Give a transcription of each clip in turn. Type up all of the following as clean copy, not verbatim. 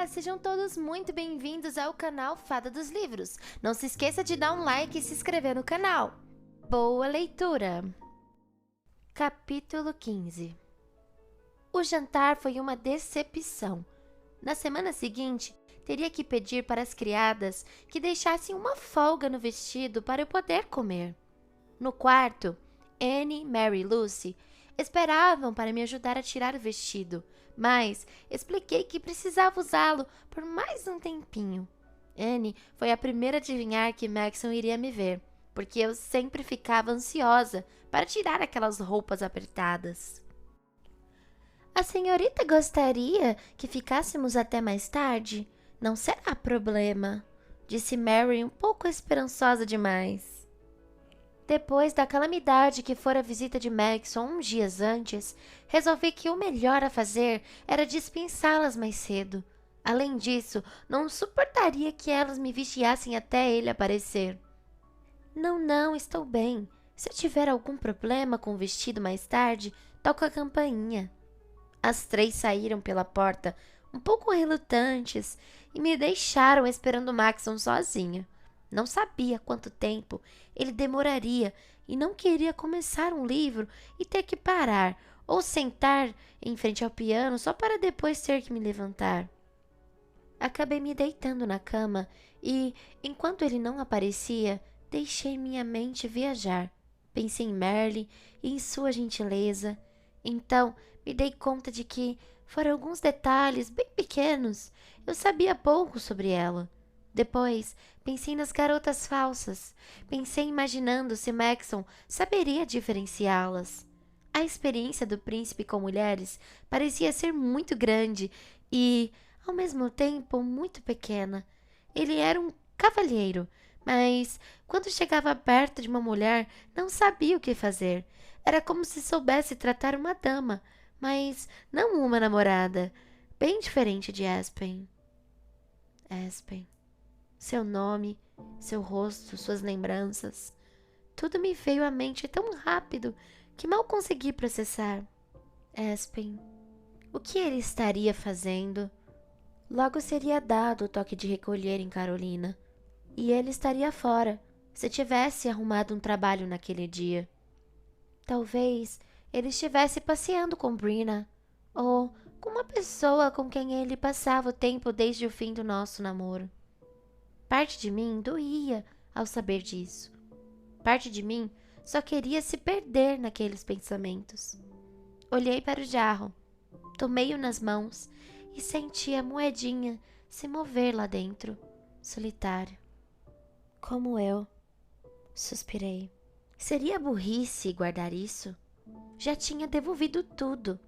Olá, sejam todos muito bem-vindos ao canal Fada dos Livros. Não se esqueça de dar um like e se inscrever no canal. Boa leitura! Capítulo 15. O jantar foi uma decepção. Na semana seguinte, teria que pedir para as criadas que deixassem uma folga no vestido para eu poder comer. No quarto, Annie, Mary e Lucy esperavam para me ajudar a tirar o vestido, mas expliquei que precisava usá-lo por mais um tempinho. Annie foi a primeira a adivinhar que Maxon iria me ver, porque eu sempre ficava ansiosa para tirar aquelas roupas apertadas. A senhorita gostaria que ficássemos até mais tarde? Não será problema, disse Mary um pouco esperançosa demais. Depois da calamidade que fora a visita de Maxon uns dias antes, resolvi que o melhor a fazer era dispensá-las mais cedo. Além disso, não suportaria que elas me vigiassem até ele aparecer. Não, estou bem. Se eu tiver algum problema com o vestido mais tarde, toco a campainha. As três saíram pela porta, um pouco relutantes, e me deixaram esperando Maxon sozinha. Não sabia quanto tempo ele demoraria e não queria começar um livro e ter que parar ou sentar em frente ao piano só para depois ter que me levantar. Acabei me deitando na cama e, enquanto ele não aparecia, deixei minha mente viajar. Pensei em Merle e em sua gentileza. Então, me dei conta de que foram alguns detalhes bem pequenos. Eu sabia pouco sobre ela. Depois, pensei nas garotas falsas. Pensei imaginando se Maxon saberia diferenciá-las. A experiência do príncipe com mulheres parecia ser muito grande e, ao mesmo tempo, muito pequena. Ele era um cavalheiro, mas, quando chegava perto de uma mulher, não sabia o que fazer. Era como se soubesse tratar uma dama, mas não uma namorada. Bem diferente de Aspen. Aspen. Seu nome, seu rosto, suas lembranças. Tudo me veio à mente tão rápido que mal consegui processar. Aspen. O que ele estaria fazendo? Logo seria dado o toque de recolher em Carolina. E ele estaria fora, se tivesse arrumado um trabalho naquele dia. Talvez ele estivesse passeando com Brina, ou com uma pessoa com quem ele passava o tempo desde o fim do nosso namoro. Parte de mim doía ao saber disso. Parte de mim só queria se perder naqueles pensamentos. Olhei para o jarro, tomei-o nas mãos e senti a moedinha se mover lá dentro, solitário. Como eu, suspirei. Seria burrice guardar isso? Já tinha devolvido tudo.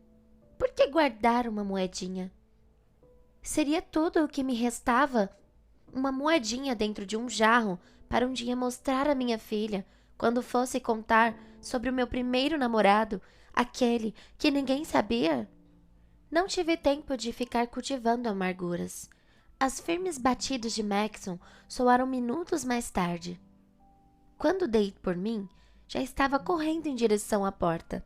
Por que guardar uma moedinha? Seria tudo o que me restava? Uma moedinha dentro de um jarro para um dia mostrar à minha filha, quando fosse contar sobre o meu primeiro namorado, aquele que ninguém sabia? Não tive tempo de ficar cultivando amarguras. As firmes batidas de Maxon soaram minutos mais tarde. Quando dei por mim, já estava correndo em direção à porta.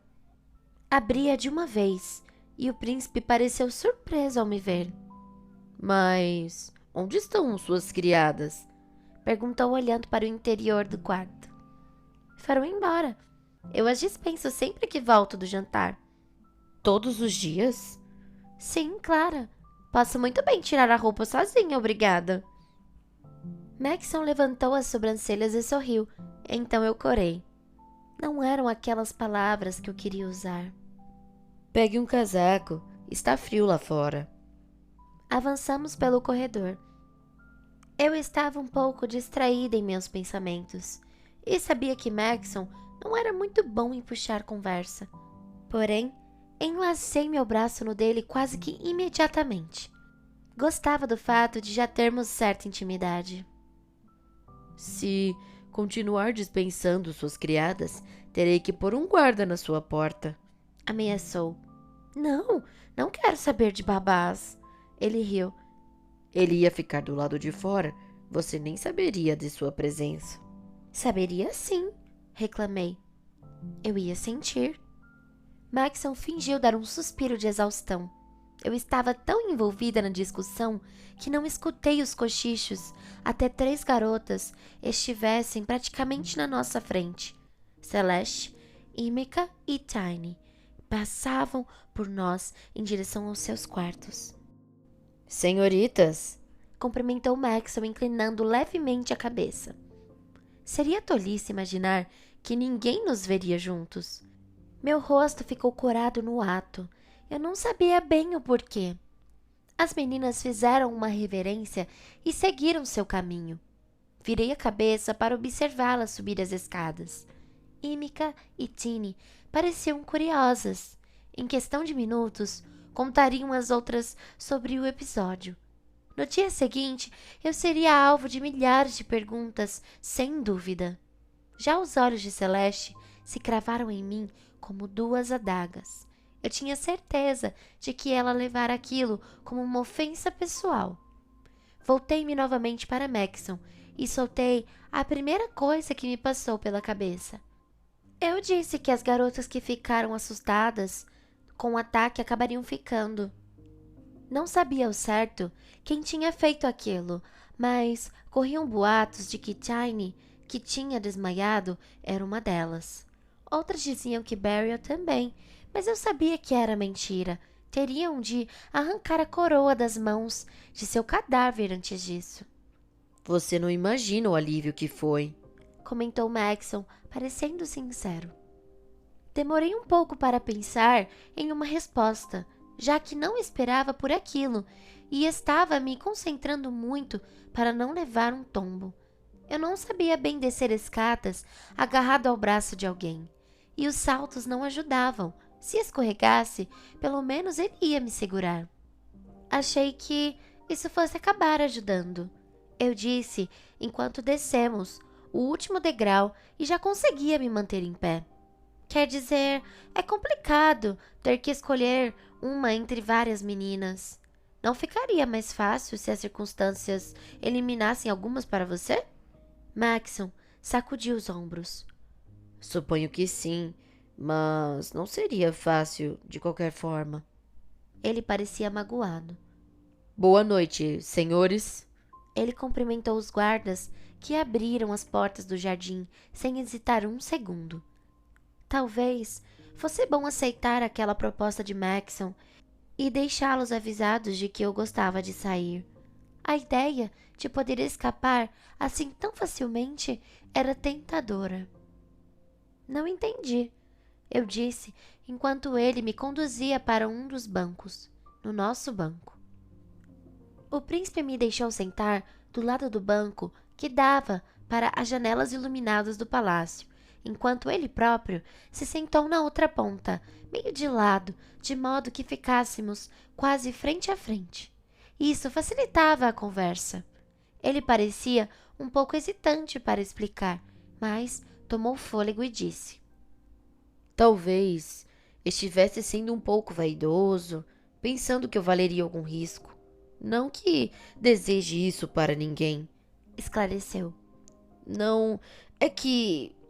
Abri-a de uma vez e o príncipe pareceu surpreso ao me ver. Mas onde estão suas criadas? Perguntou olhando para o interior do quarto. Foram embora. Eu as dispenso sempre que volto do jantar. Todos os dias? Sim, Clara. Posso muito bem tirar a roupa sozinha, obrigada. Maxon levantou as sobrancelhas e sorriu. Então eu corei. Não eram aquelas palavras que eu queria usar. Pegue um casaco. Está frio lá fora. Avançamos pelo corredor. Eu estava um pouco distraída em meus pensamentos e sabia que Maxon não era muito bom em puxar conversa. Porém, enlacei meu braço no dele quase que imediatamente. Gostava do fato de já termos certa intimidade. Se continuar dispensando suas criadas, terei que pôr um guarda na sua porta, ameaçou. Não quero saber de babás. Ele riu. Ele ia ficar do lado de fora. Você nem saberia de sua presença. Saberia sim, reclamei. Eu ia sentir. Maxon fingiu dar um suspiro de exaustão. Eu estava tão envolvida na discussão que não escutei os cochichos até 3 garotas estivessem praticamente na nossa frente. Celeste, Ímica e Tiny passavam por nós em direção aos seus quartos. Senhoritas, Cumprimentou Maxwell, inclinando levemente a cabeça. Seria tolice imaginar que ninguém nos veria juntos. Meu rosto ficou corado no ato. Eu não sabia bem o porquê. As meninas fizeram uma reverência e seguiram seu caminho. Virei a cabeça para observá-las subir as escadas. Ímica e Tiny pareciam curiosas. Em questão de minutos, contariam às outras sobre o episódio. No dia seguinte, eu seria alvo de milhares de perguntas, sem dúvida. Já os olhos de Celeste se cravaram em mim como 2 adagas. Eu tinha certeza de que ela levara aquilo como uma ofensa pessoal. Voltei-me novamente para Maxon e soltei a primeira coisa que me passou pela cabeça. Eu disse que as garotas que ficaram assustadas com o ataque acabariam ficando. Não sabia ao certo quem tinha feito aquilo, mas corriam boatos de que Tiny, que tinha desmaiado, era uma delas. Outras diziam que Beryl também, mas eu sabia que era mentira. Teriam de arrancar a coroa das mãos de seu cadáver antes disso. você não imagina o alívio que foi. Comentou Maxon, parecendo sincero. Demorei um pouco para pensar em uma resposta, já que não esperava por aquilo e estava me concentrando muito para não levar um tombo. Eu não sabia bem descer escadas agarrado ao braço de alguém, e os saltos não ajudavam. Se escorregasse, pelo menos ele ia me segurar. Achei que isso fosse acabar ajudando. Eu disse enquanto descemos o último degrau e já conseguia me manter em pé. Quer dizer, é complicado ter que escolher uma entre várias meninas. Não ficaria mais fácil se as circunstâncias eliminassem algumas para você? Maxon sacudiu os ombros. Suponho que sim, mas não seria fácil de qualquer forma. Ele parecia magoado. Boa noite, senhores. Ele cumprimentou os guardas que abriram as portas do jardim sem hesitar um segundo. Talvez fosse bom aceitar aquela proposta de Maxon e deixá-los avisados de que eu gostava de sair. A ideia de poder escapar assim tão facilmente era tentadora. Não entendi, eu disse enquanto ele me conduzia para um dos bancos, no nosso banco. O príncipe me deixou sentar do lado do banco que dava para as janelas iluminadas do palácio, enquanto ele próprio se sentou na outra ponta, meio de lado, de modo que ficássemos quase frente a frente. Isso facilitava a conversa. Ele parecia um pouco hesitante para explicar, mas tomou fôlego e disse: Talvez estivesse sendo um pouco vaidoso, pensando que eu valeria algum risco. Não que deseje isso para ninguém. esclareceu. Não,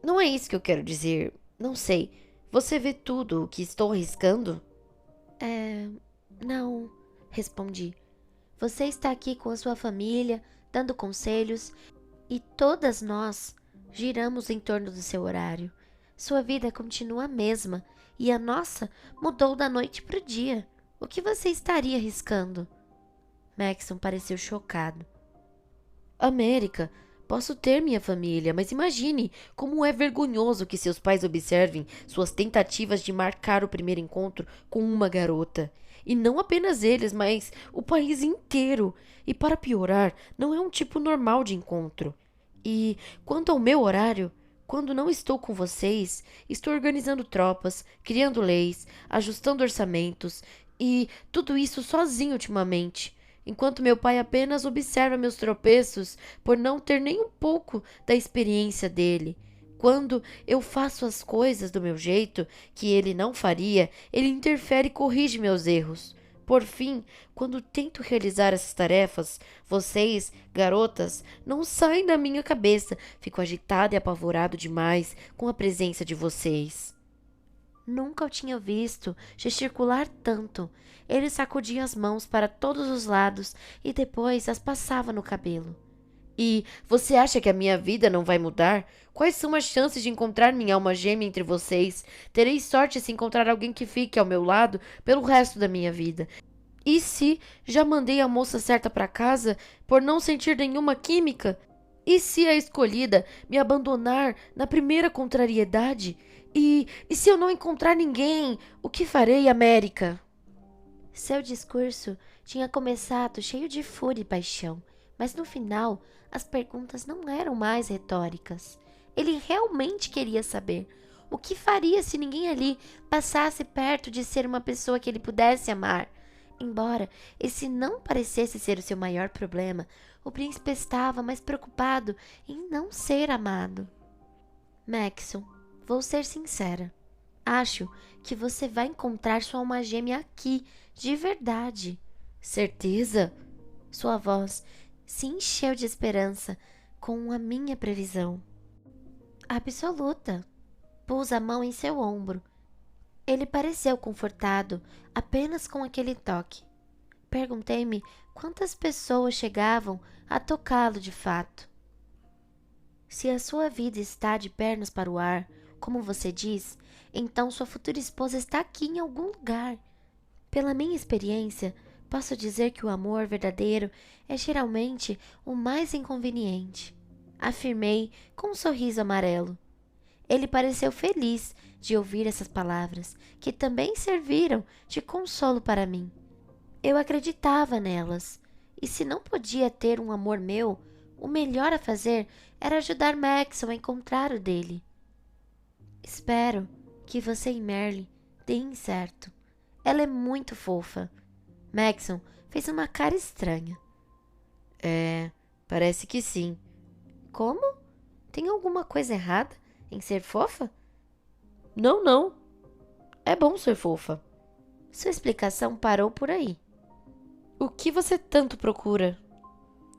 não é isso que eu quero dizer. Não sei. Você vê tudo o que estou arriscando? Não, respondi. Você está aqui com a sua família, dando conselhos, e todas nós giramos em torno do seu horário. Sua vida continua a mesma, e a nossa mudou da noite para o dia. O que você estaria arriscando? Maxon pareceu chocado. América, posso ter minha família, mas imagine como é vergonhoso que seus pais observem suas tentativas de marcar o primeiro encontro com uma garota. E não apenas eles, mas o país inteiro. E para piorar, não é um tipo normal de encontro. E quanto ao meu horário, quando não estou com vocês, estou organizando tropas, criando leis, ajustando orçamentos e tudo isso sozinho ultimamente. Enquanto meu pai apenas observa meus tropeços por não ter nem um pouco da experiência dele. Quando eu faço as coisas do meu jeito, que ele não faria, ele interfere e corrige meus erros. Por fim, quando tento realizar essas tarefas, vocês, garotas, não saem da minha cabeça. Fico agitado e apavorado demais com a presença de vocês. Nunca o tinha visto gesticular tanto. Ele sacudia as mãos para todos os lados e depois as passava no cabelo. E você acha que a minha vida não vai mudar? Quais são as chances de encontrar minha alma gêmea entre vocês? Terei sorte se encontrar alguém que fique ao meu lado pelo resto da minha vida. E se já mandei a moça certa para casa por não sentir nenhuma química? E se a escolhida me abandonar na primeira contrariedade? E se eu não encontrar ninguém? O que farei, América? Seu discurso tinha começado cheio de fúria e paixão, mas no final as perguntas não eram mais retóricas. Ele realmente queria saber o que faria se ninguém ali passasse perto de ser uma pessoa que ele pudesse amar. Embora esse não parecesse ser o seu maior problema, o príncipe estava mais preocupado em não ser amado. Maxon, vou ser sincera. Acho que você vai encontrar sua alma gêmea aqui, de verdade. Certeza? Sua voz se encheu de esperança com a minha previsão. Absoluta. Pus a mão em seu ombro. Ele pareceu confortado apenas com aquele toque. Perguntei-me quantas pessoas chegavam a tocá-lo de fato. Se a sua vida está de pernas para o ar, como você diz, então sua futura esposa está aqui em algum lugar. Pela minha experiência, posso dizer que o amor verdadeiro é geralmente o mais inconveniente. Afirmei com um sorriso amarelo. Ele pareceu feliz de ouvir essas palavras, que também serviram de consolo para mim. Eu acreditava nelas, e se não podia ter um amor meu, o melhor a fazer era ajudar Maxon a encontrar o dele. Espero que você e Merle deem certo. Ela é muito fofa. Maxon fez uma cara estranha. Parece que sim. Como? Tem alguma coisa errada em ser fofa? Não, não. É bom ser fofa. Sua explicação parou por aí. O que você tanto procura?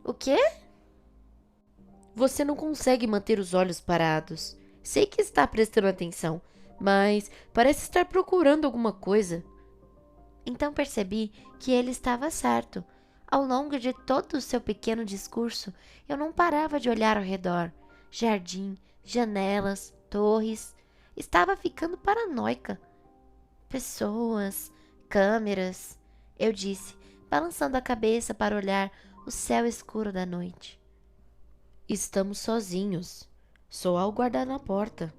O quê? Você não consegue manter os olhos parados. Sei que está prestando atenção, mas parece estar procurando alguma coisa. Então percebi que ele estava certo. Ao longo de todo o seu pequeno discurso, eu não parava de olhar ao redor. Jardim, janelas, torres. Estava ficando paranoica. Pessoas, câmeras, eu disse, balançando a cabeça para olhar o céu escuro da noite. Estamos sozinhos. Só há o guardar na porta.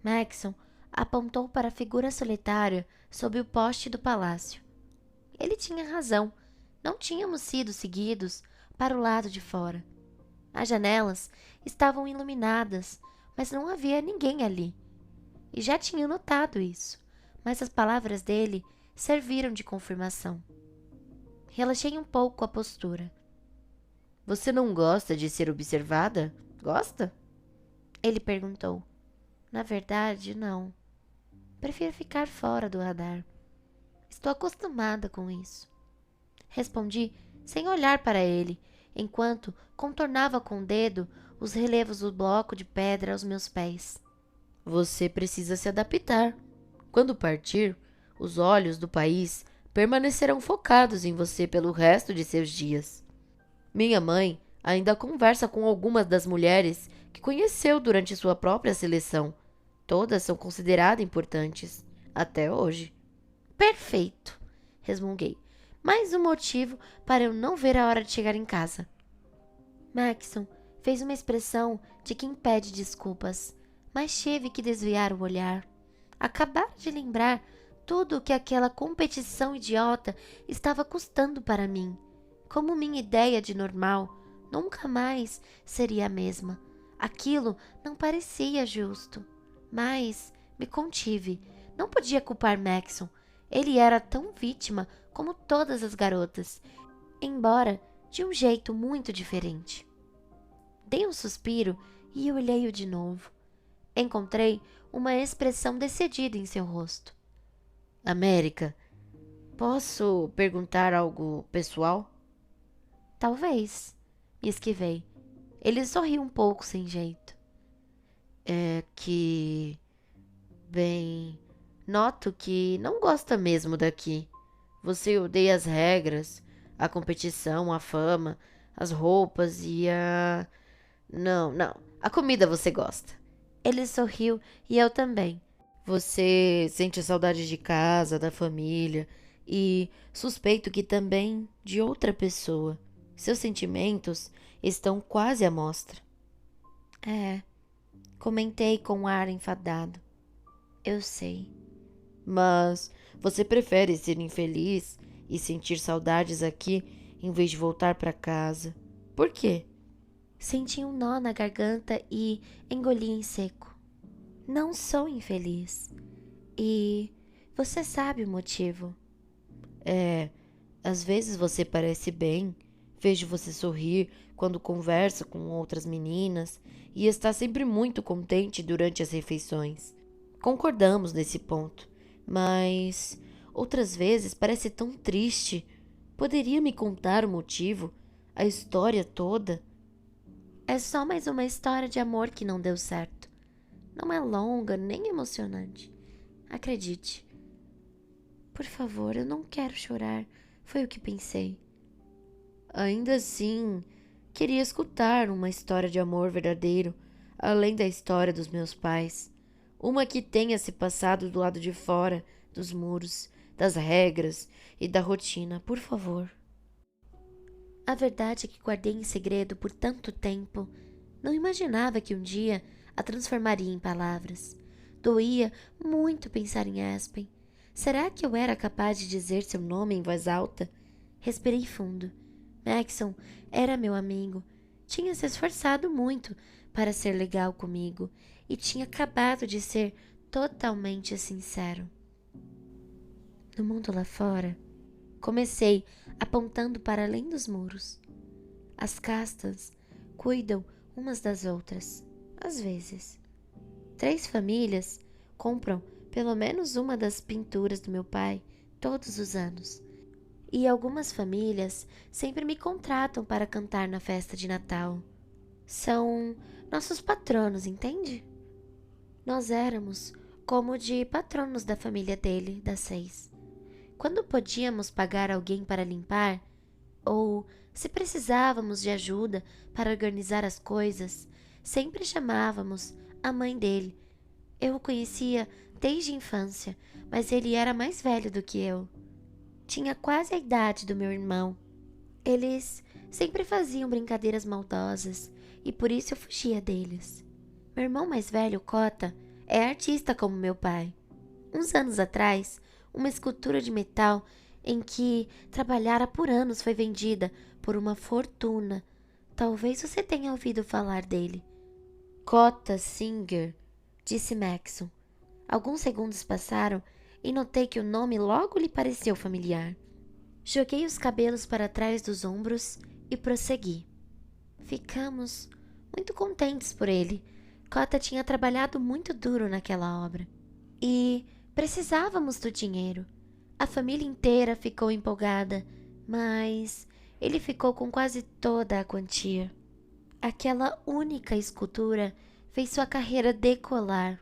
Maxon apontou para a figura solitária sob o poste do palácio. Ele tinha razão. Não tínhamos sido seguidos para o lado de fora. As janelas estavam iluminadas, mas não havia ninguém ali. E já tinha notado isso, mas as palavras dele serviram de confirmação. Relaxei um pouco a postura. Você não gosta de ser observada? Gosta? Ele perguntou. Na verdade, não. Prefiro ficar fora do radar. Estou acostumada com isso. Respondi sem olhar para ele, enquanto contornava com o dedo os relevos do bloco de pedra aos meus pés. Você precisa se adaptar. Quando partir, os olhos do país permanecerão focados em você pelo resto de seus dias. Minha mãe ainda conversa com algumas das mulheres que conheceu durante sua própria seleção. Todas são consideradas importantes, até hoje. Perfeito, resmunguei. Mais um motivo para eu não ver a hora de chegar em casa. Maxon fez uma expressão de quem pede desculpas, mas tive que desviar o olhar. Acabara de lembrar tudo o que aquela competição idiota estava custando para mim. Como minha ideia de normal nunca mais seria a mesma. Aquilo não parecia justo. Mas me contive. Não podia culpar Maxon. Ele era tão vítima como todas as garotas, embora de um jeito muito diferente. Dei um suspiro e olhei-o de novo. Encontrei uma expressão decidida em seu rosto. América, posso perguntar algo pessoal? Talvez, me esquivei. Ele sorriu um pouco sem jeito. É que... Bem, Noto que não gosta mesmo daqui. Você odeia as regras, a competição, a fama, as roupas e a... Não, não. A comida você gosta. Ele sorriu e eu também. Você sente saudade de casa, da família e suspeito que também de outra pessoa. Seus sentimentos estão quase à mostra. É, comentei com um ar enfadado. Eu sei. Mas você prefere ser infeliz e sentir saudades aqui em vez de voltar para casa. Por quê? Senti um nó na garganta e engoli em seco. Não sou infeliz. E você sabe o motivo. Às vezes você parece bem, vejo você sorrir quando conversa com outras meninas e está sempre muito contente durante as refeições. Concordamos nesse ponto, mas outras vezes parece tão triste. Poderia me contar o motivo, a história toda? É só mais uma história de amor que não deu certo. Não é longa nem emocionante. Acredite. Por favor, eu não quero chorar. Foi o que pensei. Ainda assim, queria escutar uma história de amor verdadeiro, além da história dos meus pais. Uma que tenha se passado do lado de fora dos muros, das regras e da rotina, por favor. A verdade é que guardei em segredo por tanto tempo. Não imaginava que um dia a transformaria em palavras. Doía muito pensar em Aspen. Será que eu era capaz de dizer seu nome em voz alta? Respirei fundo. Maxon era meu amigo. Tinha se esforçado muito para ser legal comigo e tinha acabado de ser totalmente sincero. No mundo lá fora, comecei apontando para além dos muros. As castas cuidam umas das outras, às vezes. 3 famílias compram pelo menos uma das pinturas do meu pai todos os anos. E algumas famílias sempre me contratam para cantar na festa de Natal. São nossos patronos, entende? Nós éramos como de patronos da família dele, das 6. Quando podíamos pagar alguém para limpar, ou se precisávamos de ajuda para organizar as coisas, sempre chamávamos a mãe dele. Eu o conhecia desde a infância, mas ele era mais velho do que eu. Tinha quase a idade do meu irmão. Eles sempre faziam brincadeiras maldosas e por isso eu fugia deles. Meu irmão mais velho, Cota, é artista como meu pai. Uns anos atrás, uma escultura de metal em que trabalhara por anos foi vendida por uma fortuna. Talvez você tenha ouvido falar dele. Cota Singer, disse Maxon. Alguns segundos passaram e notei que o nome logo lhe pareceu familiar. Joguei os cabelos para trás dos ombros e prossegui. Ficamos muito contentes por ele. Cota tinha trabalhado muito duro naquela obra. E precisávamos do dinheiro. A família inteira ficou empolgada, mas ele ficou com quase toda a quantia. Aquela única escultura fez sua carreira decolar.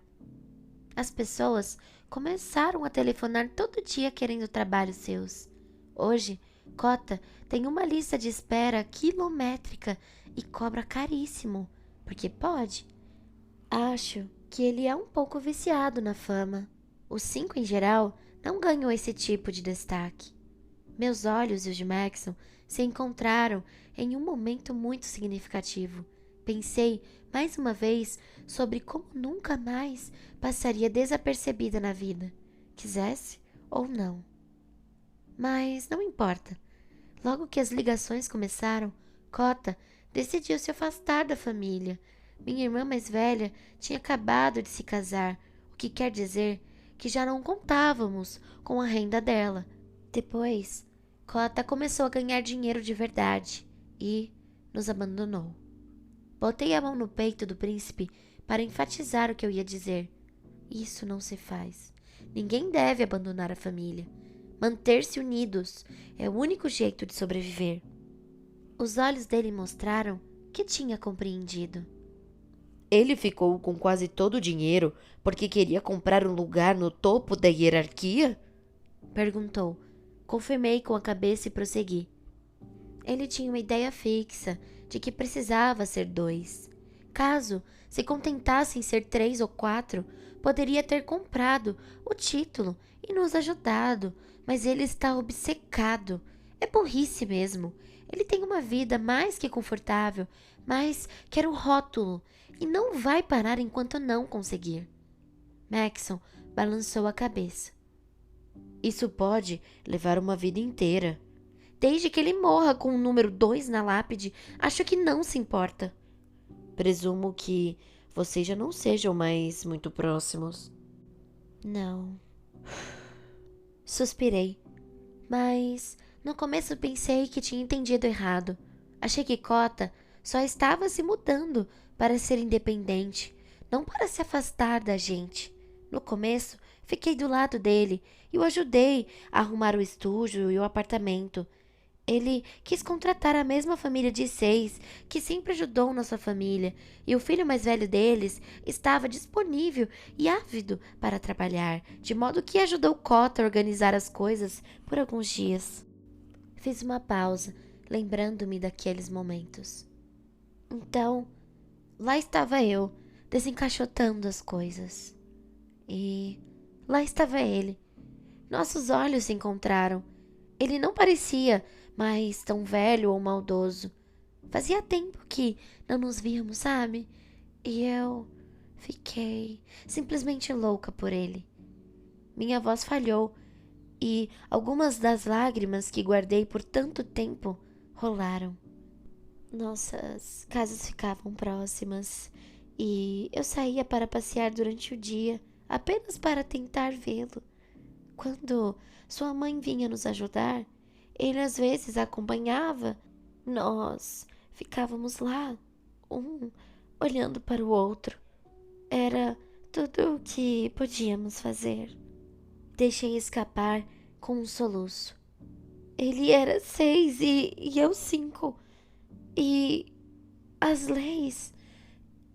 As pessoas começaram a telefonar todo dia querendo trabalhos seus. Hoje, Cota tem uma lista de espera quilométrica e cobra caríssimo, porque pode. Acho que ele é um pouco viciado na fama. Os 5 em geral não ganham esse tipo de destaque. Meus olhos e os de Maxon se encontraram em um momento muito significativo. Pensei mais uma vez sobre como nunca mais passaria desapercebida na vida, quisesse ou não. Mas não importa. Logo que as ligações começaram, Cota decidiu se afastar da família. Minha irmã mais velha tinha acabado de se casar, o que quer dizer que já não contávamos com a renda dela. Depois, Cota começou a ganhar dinheiro de verdade e nos abandonou. Botei a mão no peito do príncipe para enfatizar o que eu ia dizer. Isso não se faz. Ninguém deve abandonar a família. Manter-se unidos é o único jeito de sobreviver. Os olhos dele mostraram que tinha compreendido. Ele ficou com quase todo o dinheiro porque queria comprar um lugar no topo da hierarquia? Perguntou. Confirmei com a cabeça e prossegui. Ele tinha uma ideia fixa de que precisava ser 2. Caso se contentasse em ser 3 ou 4, poderia ter comprado o título e nos ajudado, mas ele está obcecado. É burrice mesmo. Ele tem uma vida mais que confortável, mas quer o rótulo e não vai parar enquanto não conseguir. Maxon balançou a cabeça. Isso pode levar uma vida inteira. Desde que ele morra com o número 2 na lápide, acho que não se importa. Presumo que vocês já não sejam mais muito próximos. Não. Suspirei. Mas no começo pensei que tinha entendido errado. Achei que Cota só estava se mudando para ser independente, não para se afastar da gente. No começo, fiquei do lado dele e o ajudei a arrumar o estúdio e o apartamento. Ele quis contratar a mesma família de 6 que sempre ajudou nossa família, e o filho mais velho deles estava disponível e ávido para trabalhar, de modo que ajudou Cota a organizar as coisas por alguns dias. Fiz uma pausa, lembrando-me daqueles momentos. Então, lá estava eu, desencaixotando as coisas. E lá estava ele. Nossos olhos se encontraram. Ele não parecia mais tão velho ou maldoso. Fazia tempo que não nos víamos, sabe? E eu fiquei simplesmente louca por ele. Minha voz falhou e algumas das lágrimas que guardei por tanto tempo rolaram. Nossas casas ficavam próximas e eu saía para passear durante o dia, apenas para tentar vê-lo. Quando sua mãe vinha nos ajudar, ele às vezes a acompanhava. Nós ficávamos lá, um olhando para o outro. Era tudo o que podíamos fazer. Deixei escapar com um soluço. Ele era 6 e eu 5. E as leis.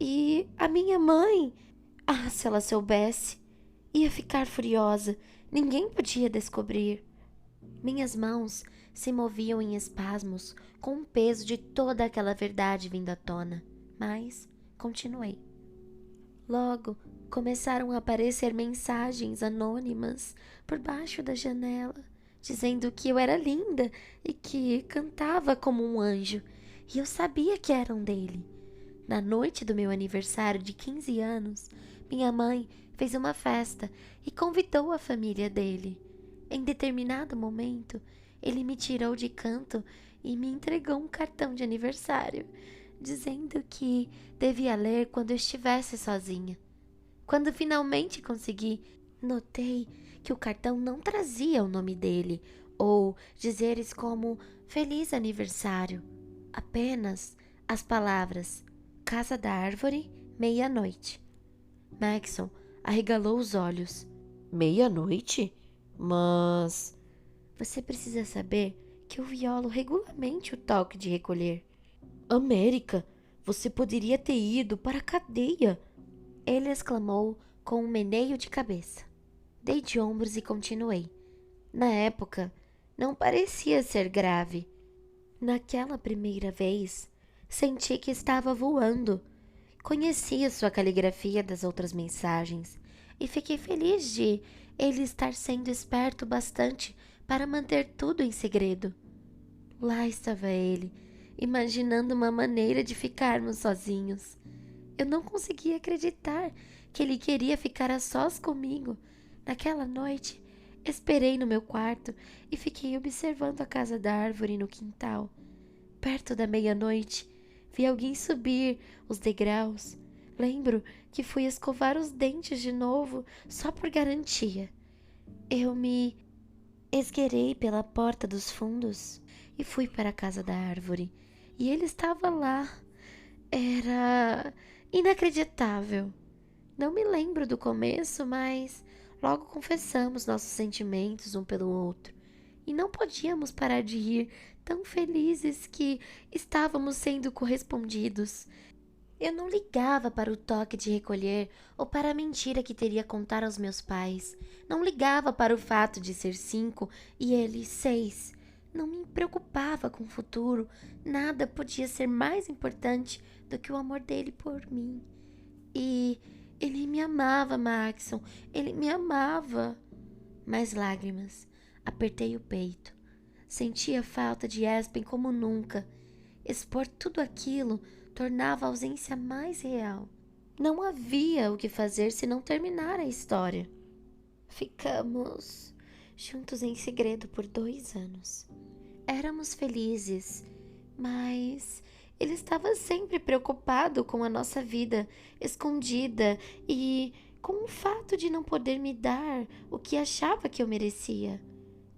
E a minha mãe. Ah, se ela soubesse. Ia ficar furiosa. Ninguém podia descobrir. Minhas mãos se moviam em espasmos com o peso de toda aquela verdade vindo à tona. Mas continuei. Logo começaram a aparecer mensagens anônimas por baixo da janela, dizendo que eu era linda e que cantava como um anjo. E eu sabia que eram dele. Na noite do meu aniversário de 15 anos, minha mãe fez uma festa e convidou a família dele. Em determinado momento, ele me tirou de canto e me entregou um cartão de aniversário, dizendo que devia ler quando eu estivesse sozinha. Quando finalmente consegui, notei que o cartão não trazia o nome dele ou dizeres como Feliz Aniversário, apenas as palavras Casa da Árvore, meia-noite. Maxon arregalou os olhos. Meia-noite? Mas... Você precisa saber que eu violo regularmente o toque de recolher. América, você poderia ter ido para a cadeia. Ele exclamou com um meneio de cabeça. Dei de ombros e continuei. Na época, não parecia ser grave. Naquela primeira vez, senti que estava voando. Conhecia sua caligrafia das outras mensagens e fiquei feliz de ele estar sendo esperto bastante para manter tudo em segredo. Lá estava ele, imaginando uma maneira de ficarmos sozinhos. Eu não conseguia acreditar que ele queria ficar a sós comigo. Naquela noite, esperei no meu quarto e fiquei observando a casa da árvore no quintal. Perto da meia-noite, vi alguém subir os degraus. Lembro que fui escovar os dentes de novo, só por garantia. Eu me esgueirei pela porta dos fundos e fui para a casa da árvore. E ele estava lá. Era inacreditável. Não me lembro do começo, mas logo confessamos nossos sentimentos um pelo outro. E não podíamos parar de rir, tão felizes que estávamos sendo correspondidos. Eu não ligava para o toque de recolher ou para a mentira que teria a contar aos meus pais. Não ligava para o fato de ser 5 e ele 6. Não me preocupava com o futuro. Nada podia ser mais importante do que o amor dele por mim. E ele me amava, Maxon. Ele me amava. Mais lágrimas. Apertei o peito. Sentia falta de Espen como nunca. Expor tudo aquilo tornava a ausência mais real. Não havia o que fazer se não terminar a história. Ficamos juntos em segredo por 2 anos. Éramos felizes, mas ele estava sempre preocupado com a nossa vida escondida e com o fato de não poder me dar o que achava que eu merecia.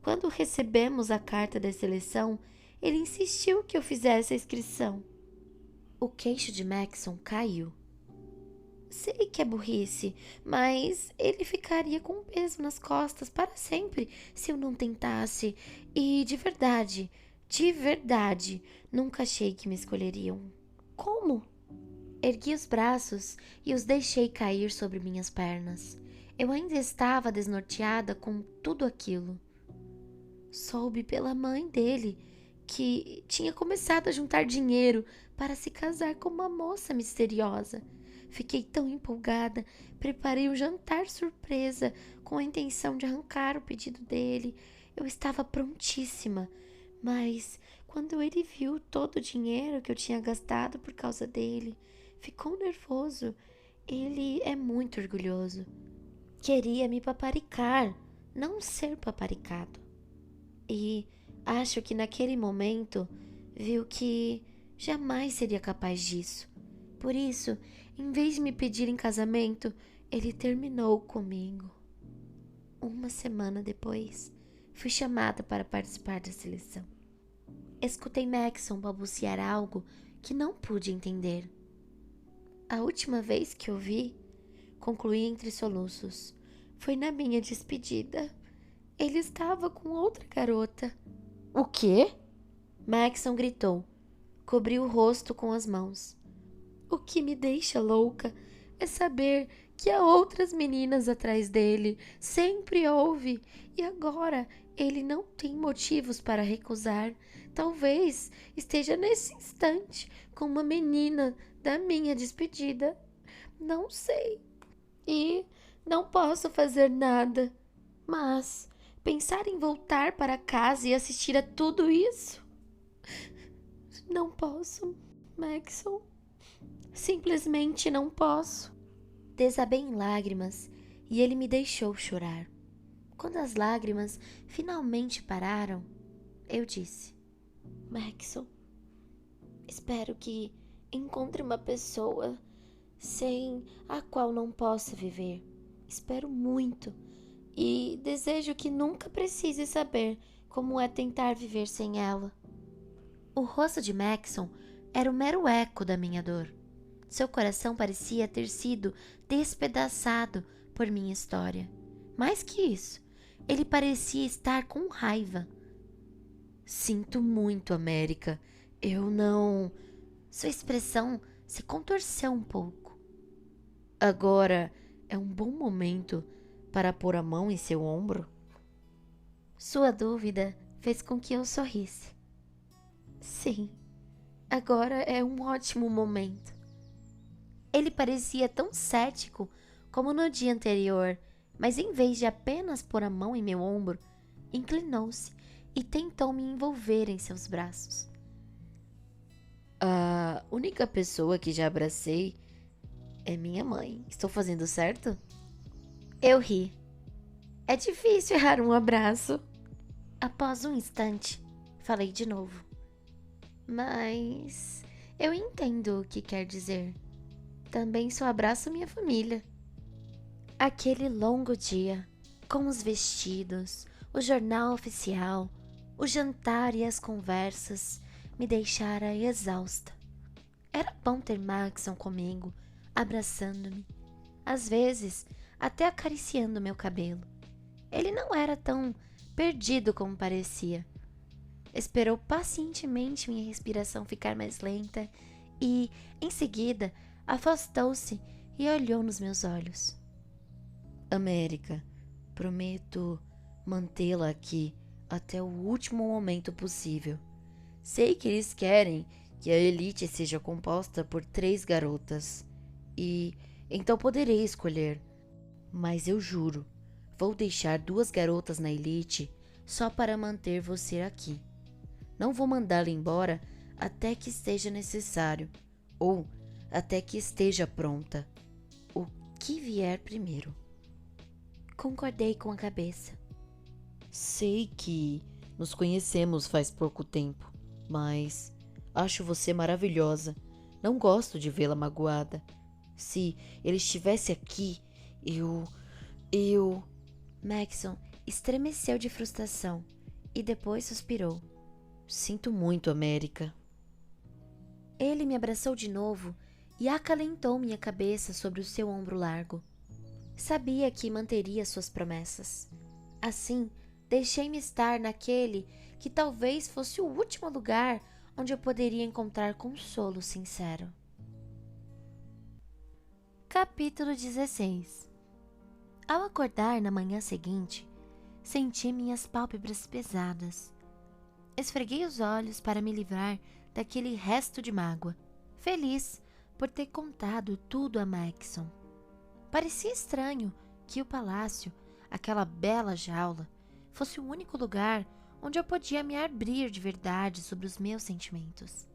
Quando recebemos a carta da seleção, ele insistiu que eu fizesse a inscrição. O queixo de Maxon caiu. Sei que é burrice, mas ele ficaria com um peso nas costas para sempre se eu não tentasse. E de verdade, nunca achei que me escolheriam. Como? Ergui os braços e os deixei cair sobre minhas pernas. Eu ainda estava desnorteada com tudo aquilo. Soube pela mãe dele que tinha começado a juntar dinheiro para se casar com uma moça misteriosa. Fiquei tão empolgada, preparei um jantar surpresa com a intenção de arrancar o pedido dele. Eu estava prontíssima, mas quando ele viu todo o dinheiro que eu tinha gastado por causa dele, ficou nervoso. Ele é muito orgulhoso. Queria me paparicar, não ser paparicado. E acho que naquele momento viu que jamais seria capaz disso. Por isso, em vez de me pedir em casamento, ele terminou comigo. 1 semana depois, fui chamada para participar da seleção. Escutei Maxon balbuciar algo que não pude entender. A última vez que o vi, concluí entre soluços, foi na minha despedida. Ele estava com outra garota. O quê? Maxon gritou. Cobriu o rosto com as mãos. O que me deixa louca é saber que há outras meninas atrás dele. Sempre houve. E agora ele não tem motivos para recusar. Talvez esteja nesse instante com uma menina da minha despedida. Não sei. E não posso fazer nada. Mas pensar em voltar para casa e assistir a tudo isso? Não posso, Maxon. Simplesmente não posso. Desabei em lágrimas e ele me deixou chorar. Quando as lágrimas finalmente pararam, eu disse: Maxon, espero que encontre uma pessoa sem a qual não possa viver. Espero muito e desejo que nunca precise saber como é tentar viver sem ela. O rosto de Maxon era o mero eco da minha dor. Seu coração parecia ter sido despedaçado por minha história. Mais que isso, ele parecia estar com raiva. Sinto muito, América. Eu não... Sua expressão se contorceu um pouco. Agora é um bom momento para pôr a mão em seu ombro? Sua dúvida fez com que eu sorrisse. Sim, agora é um ótimo momento. Ele parecia tão cético como no dia anterior, mas em vez de apenas pôr a mão em meu ombro, inclinou-se e tentou me envolver em seus braços. A única pessoa que já abracei é minha mãe. Estou fazendo certo? Eu ri. É difícil errar um abraço. Após um instante, falei de novo. Mas eu entendo o que quer dizer. Também só abraço minha família. Aquele longo dia, com os vestidos, o jornal oficial, o jantar e as conversas, me deixara exausta. Era bom ter Maxon comigo, abraçando-me, às vezes até acariciando meu cabelo. Ele não era tão perdido como parecia. Esperou pacientemente minha respiração ficar mais lenta e, em seguida, Afastou-se e olhou nos meus olhos. América, prometo mantê-la aqui até o último momento possível. Sei que eles querem que a elite seja composta por 3 garotas e então poderei escolher. Mas eu juro, vou deixar 2 garotas na elite só para manter você aqui. Não vou mandá-la embora até que seja necessário ou até que esteja pronta. O que vier primeiro. Concordei com a cabeça. Sei que nos conhecemos faz pouco tempo, mas acho você maravilhosa. Não gosto de vê-la magoada. Se ele estivesse aqui, eu... Maxon estremeceu de frustração e depois suspirou. Sinto muito, América. Ele me abraçou de novo e acalentou minha cabeça sobre o seu ombro largo. Sabia que manteria suas promessas. Assim, deixei-me estar naquele que talvez fosse o último lugar onde eu poderia encontrar consolo sincero. Capítulo 16. Ao acordar na manhã seguinte, senti minhas pálpebras pesadas. Esfreguei os olhos para me livrar daquele resto de mágoa, feliz por ter contado tudo a Maxon. Parecia estranho que o palácio, aquela bela jaula, fosse o único lugar onde eu podia me abrir de verdade sobre os meus sentimentos.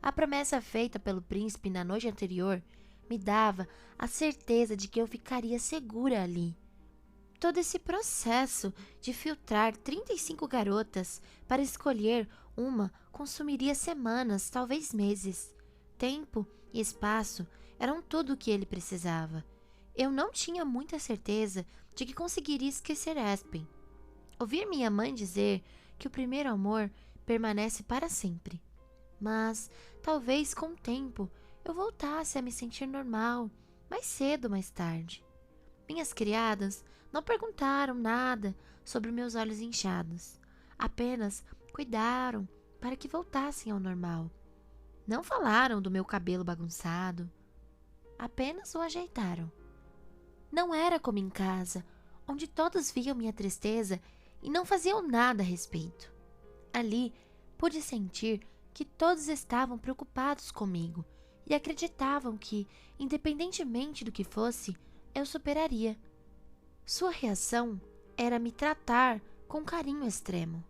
A promessa feita pelo príncipe na noite anterior me dava a certeza de que eu ficaria segura ali. Todo esse processo de filtrar 35 garotas para escolher uma consumiria semanas, talvez meses. Tempo e espaço eram tudo o que ele precisava. Eu não tinha muita certeza de que conseguiria esquecer Aspen. Ouvir minha mãe dizer que o primeiro amor permanece para sempre. Mas talvez com o tempo eu voltasse a me sentir normal, mais cedo ou mais tarde. Minhas criadas não perguntaram nada sobre meus olhos inchados. Apenas cuidaram para que voltassem ao normal. Não falaram do meu cabelo bagunçado. Apenas o ajeitaram. Não era como em casa, onde todos viam minha tristeza e não faziam nada a respeito. Ali pude sentir que todos estavam preocupados comigo e acreditavam que, independentemente do que fosse, eu superaria. Sua reação era me tratar com carinho extremo.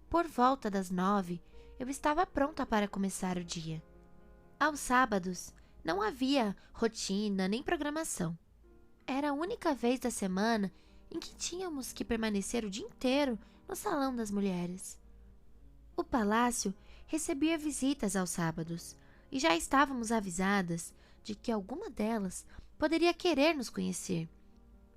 Por volta das 9, eu estava pronta para começar o dia. Aos sábados, não havia rotina nem programação. Era a única vez da semana em que tínhamos que permanecer o dia inteiro no Salão das Mulheres. O palácio recebia visitas aos sábados e já estávamos avisadas de que alguma delas poderia querer nos conhecer.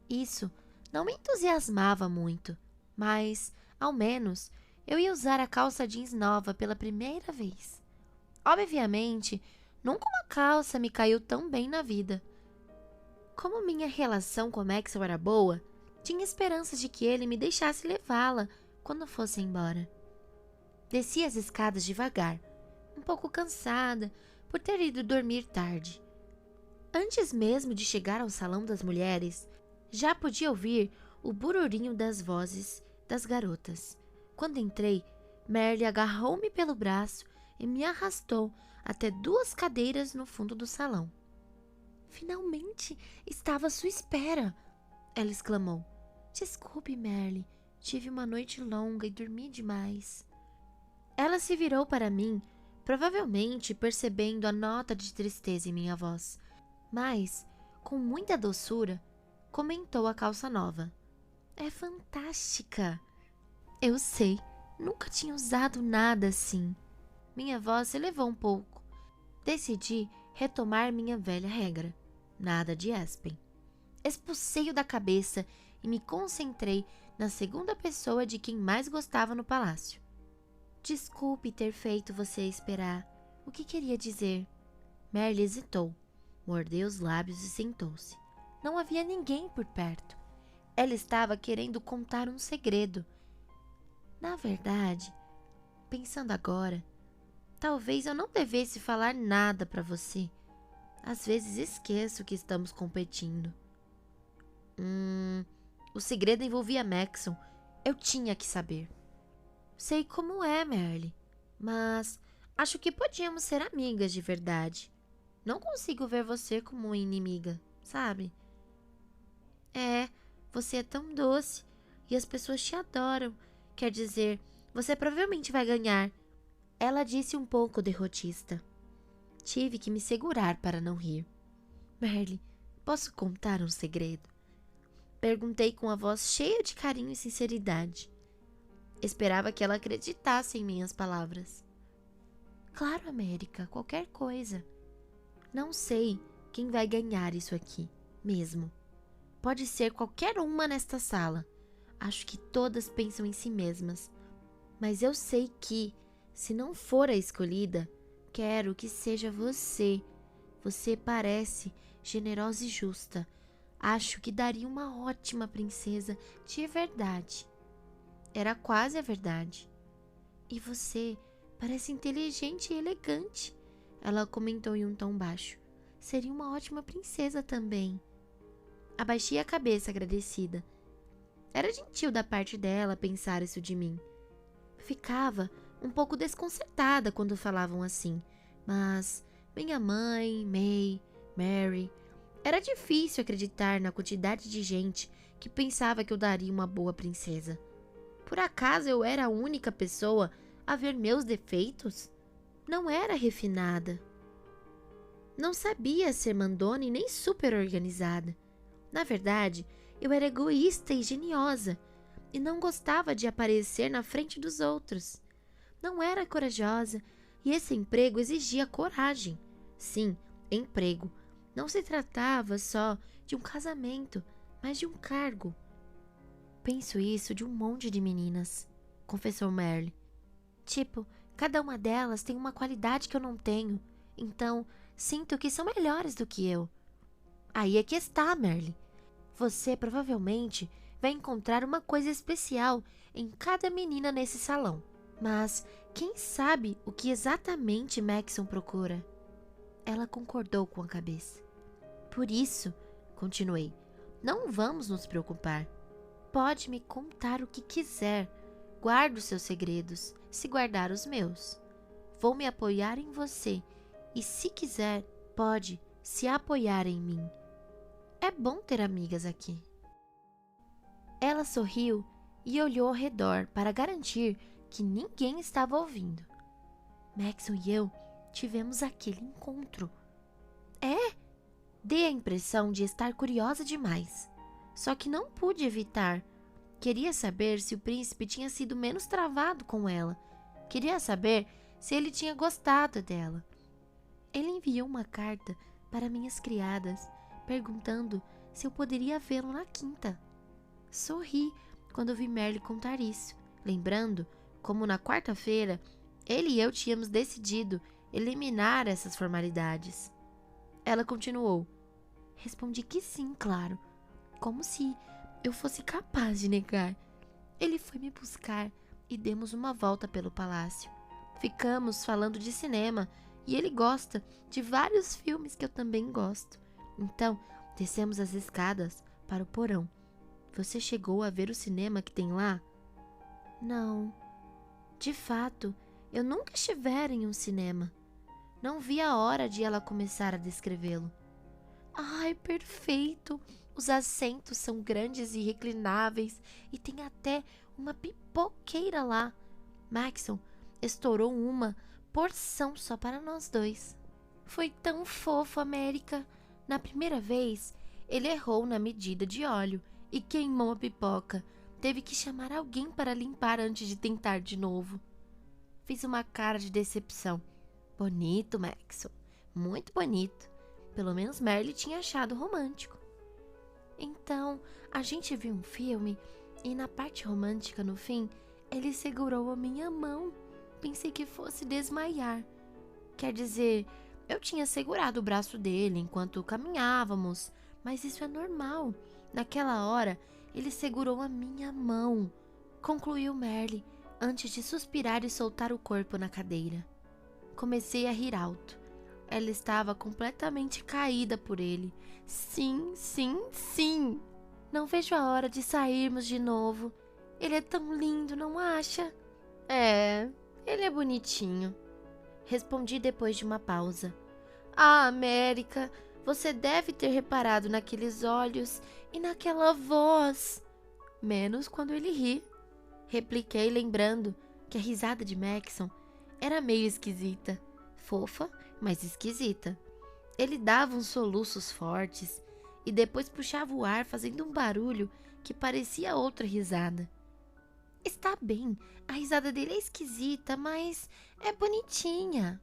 Isso não me entusiasmava muito, mas, ao menos, eu ia usar a calça jeans nova pela primeira vez. Obviamente, nunca uma calça me caiu tão bem na vida. Como minha relação com Maxwell era boa, tinha esperanças de que ele me deixasse levá-la quando fosse embora. Desci as escadas devagar, um pouco cansada por ter ido dormir tarde. Antes mesmo de chegar ao Salão das Mulheres, já podia ouvir o bururinho das vozes das garotas. Quando entrei, Merle agarrou-me pelo braço e me arrastou até 2 cadeiras no fundo do salão. Finalmente estava à sua espera, ela exclamou. Desculpe, Merle, tive uma noite longa e dormi demais. Ela se virou para mim, provavelmente percebendo a nota de tristeza em minha voz, mas, com muita doçura, comentou a calça nova. É fantástica! Eu sei, nunca tinha usado nada assim. Minha voz se elevou um pouco. Decidi retomar minha velha regra. Nada de Aspen. Expulsei-o da cabeça e me concentrei na segunda pessoa de quem mais gostava no palácio. Desculpe ter feito você esperar. O que queria dizer? Merle hesitou, mordeu os lábios e sentou-se. Não havia ninguém por perto. Ela estava querendo contar um segredo. Na verdade, pensando agora, talvez eu não devesse falar nada para você. Às vezes esqueço que estamos competindo. O segredo envolvia Maxon. Eu tinha que saber. Sei como é, Merle, mas acho que podíamos ser amigas de verdade. Não consigo ver você como uma inimiga, sabe? Você é tão doce e as pessoas te adoram. Quer dizer, você provavelmente vai ganhar. Ela disse um pouco derrotista. Tive que me segurar para não rir. Merle, posso contar um segredo? Perguntei com a voz cheia de carinho e sinceridade. Esperava que ela acreditasse em minhas palavras. Claro, América, qualquer coisa. Não sei quem vai ganhar isso aqui, mesmo. Pode ser qualquer uma nesta sala. Acho que todas pensam em si mesmas. Mas eu sei que, se não for a escolhida, quero que seja você. Você parece generosa e justa. Acho que daria uma ótima princesa de verdade. Era quase a verdade. E você parece inteligente e elegante, ela comentou em um tom baixo. Seria uma ótima princesa também. Abaixei a cabeça agradecida. Era gentil da parte dela pensar isso de mim. Ficava um pouco desconcertada quando falavam assim, mas minha mãe, May, Mary... Era difícil acreditar na quantidade de gente que pensava que eu daria uma boa princesa. Por acaso eu era a única pessoa a ver meus defeitos? Não era refinada. Não sabia ser mandona e nem super organizada. Na verdade, eu era egoísta e geniosa e não gostava de aparecer na frente dos outros. Não era corajosa e esse emprego exigia coragem. Sim, emprego. Não se tratava só de um casamento, mas de um cargo. Penso isso de um monte de meninas, confessou Merle. Tipo, cada uma delas tem uma qualidade que eu não tenho, então sinto que são melhores do que eu. Aí é que está, Merle. Você provavelmente vai encontrar uma coisa especial em cada menina nesse salão. Mas quem sabe o que exatamente Maxon procura? Ela concordou com a cabeça. Por isso, continuei, não vamos nos preocupar. Pode me contar o que quiser. Guardo seus segredos, se guardar os meus. Vou me apoiar em você e, se quiser, pode se apoiar em mim. É bom ter amigas aqui. Ela sorriu e olhou ao redor para garantir que ninguém estava ouvindo. Maxon e eu tivemos aquele encontro. Dei a impressão de estar curiosa demais. Só que não pude evitar. Queria saber se o príncipe tinha sido menos travado com ela. Queria saber se ele tinha gostado dela. Ele enviou uma carta para minhas criadas, perguntando se eu poderia vê-lo na quinta. Sorri quando vi Merle contar isso, lembrando como na quarta-feira ele e eu tínhamos decidido eliminar essas formalidades. Ela continuou. Respondi que sim, claro, como se eu fosse capaz de negar. Ele foi me buscar e demos uma volta pelo palácio. Ficamos falando de cinema e ele gosta de vários filmes que eu também gosto. Então, descemos as escadas para o porão. Você chegou a ver o cinema que tem lá? Não. De fato, eu nunca estivera em um cinema. Não vi a hora de ela começar a descrevê-lo. Ai, perfeito! Os assentos são grandes e reclináveis e tem até uma pipoqueira lá. Maxon estourou uma porção só para nós dois. Foi tão fofo, América. Na primeira vez, ele errou na medida de óleo e queimou a pipoca. Teve que chamar alguém para limpar antes de tentar de novo. Fiz uma cara de decepção. Bonito, Maxon. Muito bonito. Pelo menos Merle tinha achado romântico. Então, a gente viu um filme e na parte romântica, no fim, ele segurou a minha mão. Pensei que fosse desmaiar. Quer dizer, eu tinha segurado o braço dele enquanto caminhávamos, mas isso é normal. Naquela hora, ele segurou a minha mão, concluiu Merle, antes de suspirar e soltar o corpo na cadeira. Comecei a rir alto. Ela estava completamente caída por ele. Sim, sim, sim! Não vejo a hora de sairmos de novo. Ele é tão lindo, não acha? É, ele é bonitinho. Respondi depois de uma pausa. Ah, América, você deve ter reparado naqueles olhos e naquela voz. Menos quando ele ri. Repliquei, lembrando que a risada de Maxon era meio esquisita. Fofa, mas esquisita. Ele dava uns soluços fortes e depois puxava o ar fazendo um barulho que parecia outra risada. Está bem, a risada dele é esquisita, mas é bonitinha.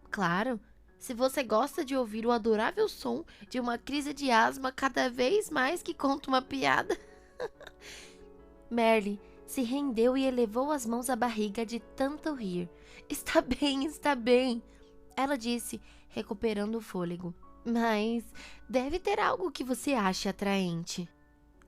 Claro, se você gosta de ouvir o adorável som de uma crise de asma cada vez mais que conta uma piada. Merle se rendeu e elevou as mãos à barriga de tanto rir. Está bem, ela disse, recuperando o fôlego. Mas deve ter algo que você ache atraente.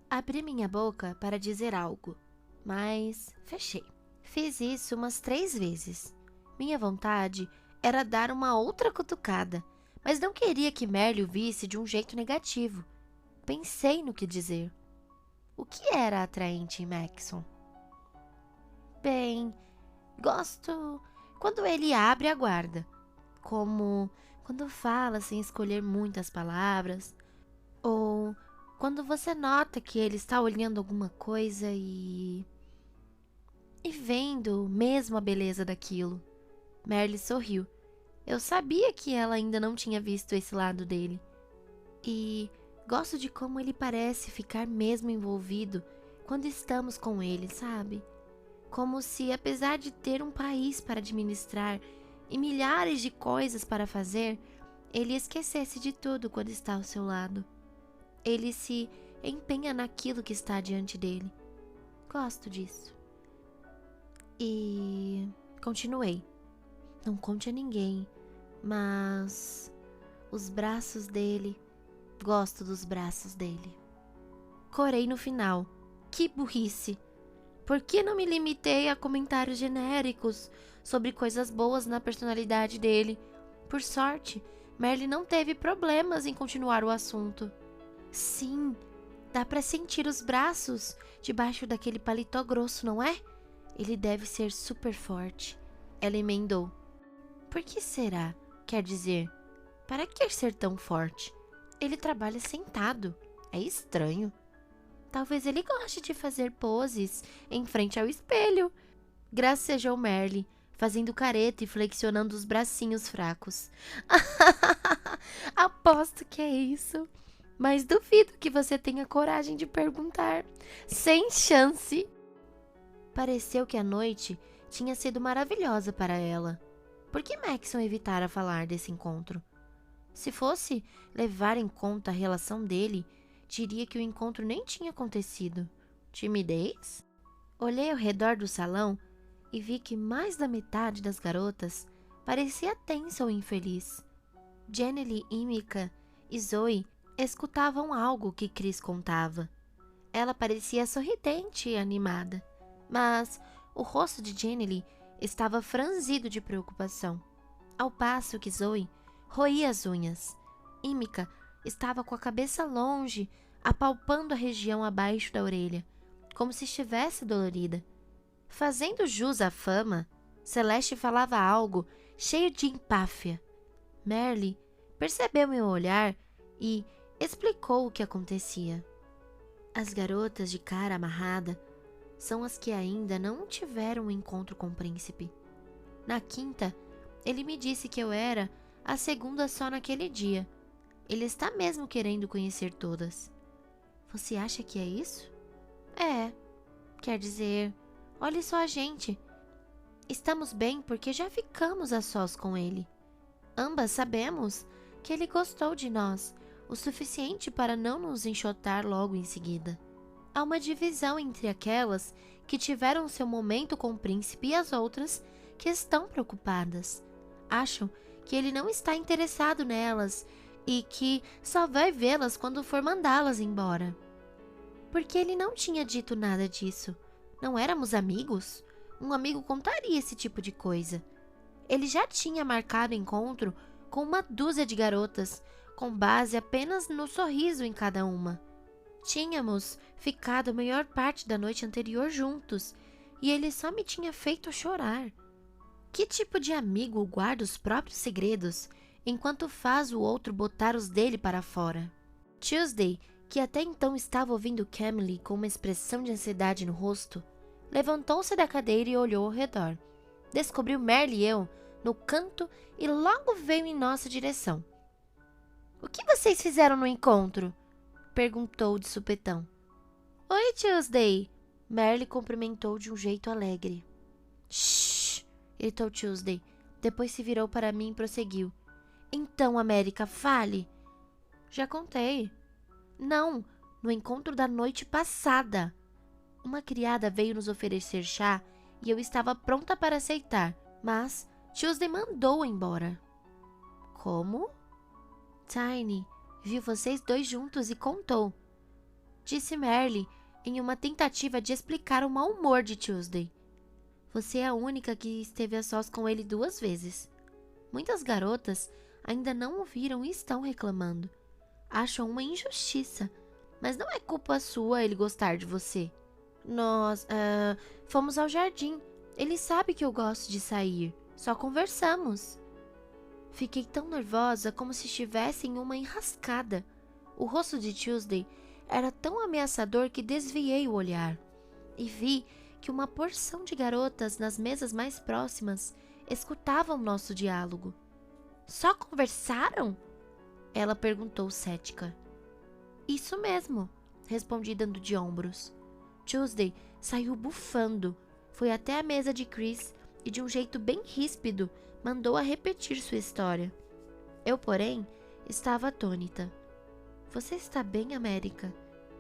Abri minha boca para dizer algo, mas fechei. Fiz isso umas 3 vezes. Minha vontade era dar uma outra cutucada, mas não queria que Merle o visse de um jeito negativo. Pensei no que dizer. O que era atraente em Maxon? Bem, gosto quando ele abre a guarda, como quando fala sem escolher muitas palavras, ou quando você nota que ele está olhando alguma coisa e vendo mesmo a beleza daquilo. Merle sorriu. Eu sabia que ela ainda não tinha visto esse lado dele. E gosto de como ele parece ficar mesmo envolvido quando estamos com ele, sabe? Como se, apesar de ter um país para administrar e milhares de coisas para fazer, ele esquecesse de tudo quando está ao seu lado. Ele se empenha naquilo que está diante dele. Gosto disso. E continuei. Não conte a ninguém, mas os braços dele, gosto dos braços dele. Corei no final. Que burrice! Por que não me limitei a comentários genéricos sobre coisas boas na personalidade dele? Por sorte, Merle não teve problemas em continuar o assunto. Sim, dá pra sentir os braços debaixo daquele paletó grosso, não é? Ele deve ser super forte. Ela emendou. Por que será? Quer dizer, para que ser tão forte? Ele trabalha sentado. É estranho. Talvez ele goste de fazer poses em frente ao espelho. Gracejou Merle, fazendo careta e flexionando os bracinhos fracos. Aposto que é isso. Mas duvido que você tenha coragem de perguntar. Sem chance. Pareceu que a noite tinha sido maravilhosa para ela. Por que Maxon evitara falar desse encontro? Se fosse levar em conta a relação dele, diria que o encontro nem tinha acontecido. Timidez? Olhei ao redor do salão e vi que mais da metade das garotas parecia tensa ou infeliz. Jenny, Imika e Zoe escutavam algo que Chris contava. Ela parecia sorridente e animada, mas o rosto de Jenny estava franzido de preocupação, ao passo que Zoe roía as unhas. Imika estava com a cabeça longe, apalpando a região abaixo da orelha, como se estivesse dolorida. Fazendo jus à fama, Celeste falava algo cheio de empáfia. Merle percebeu meu olhar e explicou o que acontecia. As garotas de cara amarrada são as que ainda não tiveram um encontro com o príncipe. Na quinta, ele me disse que eu era a segunda só naquele dia. Ele está mesmo querendo conhecer todas. Você acha que é isso? É. Quer dizer, olhe só a gente. Estamos bem porque já ficamos a sós com ele. Ambas sabemos que ele gostou de nós o suficiente para não nos enxotar logo em seguida. Há uma divisão entre aquelas que tiveram seu momento com o príncipe e as outras que estão preocupadas. Acham que ele não está interessado nelas e que só vai vê-las quando for mandá-las embora. Porque ele não tinha dito nada disso. Não éramos amigos? Um amigo contaria esse tipo de coisa. Ele já tinha marcado encontro com uma dúzia de garotas, com base apenas no sorriso em cada uma. Tínhamos ficado a maior parte da noite anterior juntos, e ele só me tinha feito chorar. Que tipo de amigo guarda os próprios segredos, enquanto faz o outro botar os dele para fora? Tuesday, que até então estava ouvindo Camille com uma expressão de ansiedade no rosto, levantou-se da cadeira e olhou ao redor. Descobriu Merle e eu no canto e logo veio em nossa direção. "O que vocês fizeram no encontro?" perguntou de supetão. "Oi, Tuesday!" Merle cumprimentou de um jeito alegre. "Shh!" gritou Tuesday. Depois se virou para mim e prosseguiu. "Então, América, fale." "Já contei." "Não, no encontro da noite passada." Uma criada veio nos oferecer chá e eu estava pronta para aceitar, mas Tuesday mandou embora. "Como?" "Tiny viu vocês dois juntos e contou," disse Merle em uma tentativa de explicar o mau humor de Tuesday. "Você é a única que esteve a sós com ele 2 vezes. Muitas garotas ainda não o viram e estão reclamando. Acham uma injustiça, mas não é culpa sua ele gostar de você. Nós, fomos ao jardim. Ele sabe que eu gosto de sair. Só conversamos." Fiquei tão nervosa como se estivesse em uma enrascada. O rosto de Tuesday era tão ameaçador que desviei o olhar. E vi que uma porção de garotas nas mesas mais próximas escutavam nosso diálogo. "Só conversaram?" ela perguntou cética. "Isso mesmo," respondi dando de ombros. Tuesday saiu bufando, foi até a mesa de Chris e de um jeito bem ríspido mandou-a repetir sua história. Eu, porém, estava atônita. "Você está bem, América?"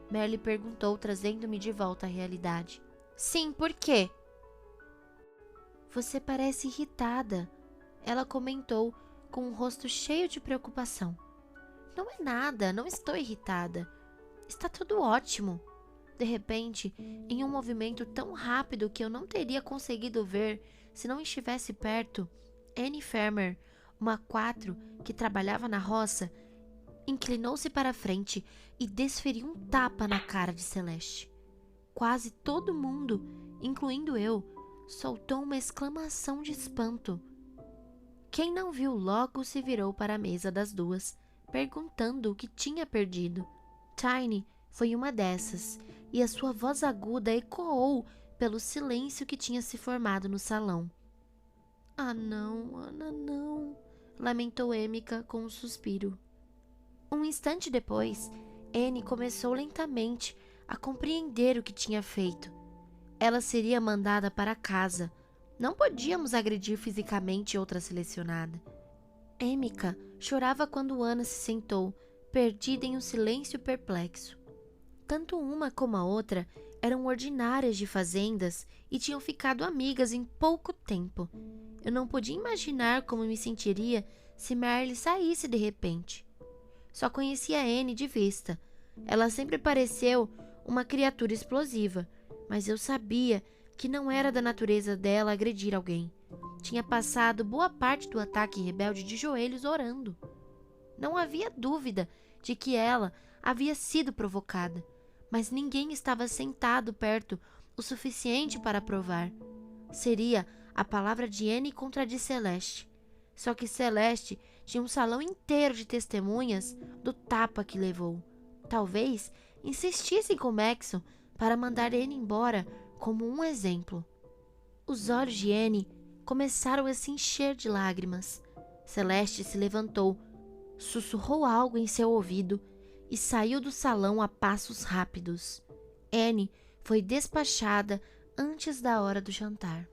Merle perguntou, trazendo-me de volta à realidade. "Sim, por quê?" "Você parece irritada," ela comentou com um rosto cheio de preocupação. "Não é nada, não estou irritada. Está tudo ótimo." De repente, em um movimento tão rápido que eu não teria conseguido ver se não estivesse perto, Annie Farmer, uma 4 que trabalhava na roça, inclinou-se para a frente e desferiu um tapa na cara de Celeste. Quase todo mundo, incluindo eu, soltou uma exclamação de espanto. Quem não viu logo se virou para a mesa das duas, perguntando o que tinha perdido. Tiny foi uma dessas, e a sua voz aguda ecoou pelo silêncio que tinha se formado no salão. "Ah não, Ana não", lamentou Emika com um suspiro. Um instante depois, Annie começou lentamente a compreender o que tinha feito. Ela seria mandada para casa. Não podíamos agredir fisicamente outra selecionada. Emika chorava quando Ana se sentou, perdida em um silêncio perplexo. Tanto uma como a outra eram ordinárias de fazendas e tinham ficado amigas em pouco tempo. Eu não podia imaginar como me sentiria se Merle saísse de repente. Só conhecia Anne de vista. Ela sempre pareceu uma criatura explosiva, mas eu sabia que não era da natureza dela agredir alguém. Tinha passado boa parte do ataque rebelde de joelhos orando. Não havia dúvida de que ela havia sido provocada, mas ninguém estava sentado perto o suficiente para provar. Seria a palavra de Anne contra a de Celeste. Só que Celeste tinha um salão inteiro de testemunhas do tapa que levou. Talvez insistissem com Maxon para mandar Anne embora como um exemplo. Os olhos de Anne começaram a se encher de lágrimas. Celeste se levantou, sussurrou algo em seu ouvido e saiu do salão a passos rápidos. Anne foi despachada antes da hora do jantar.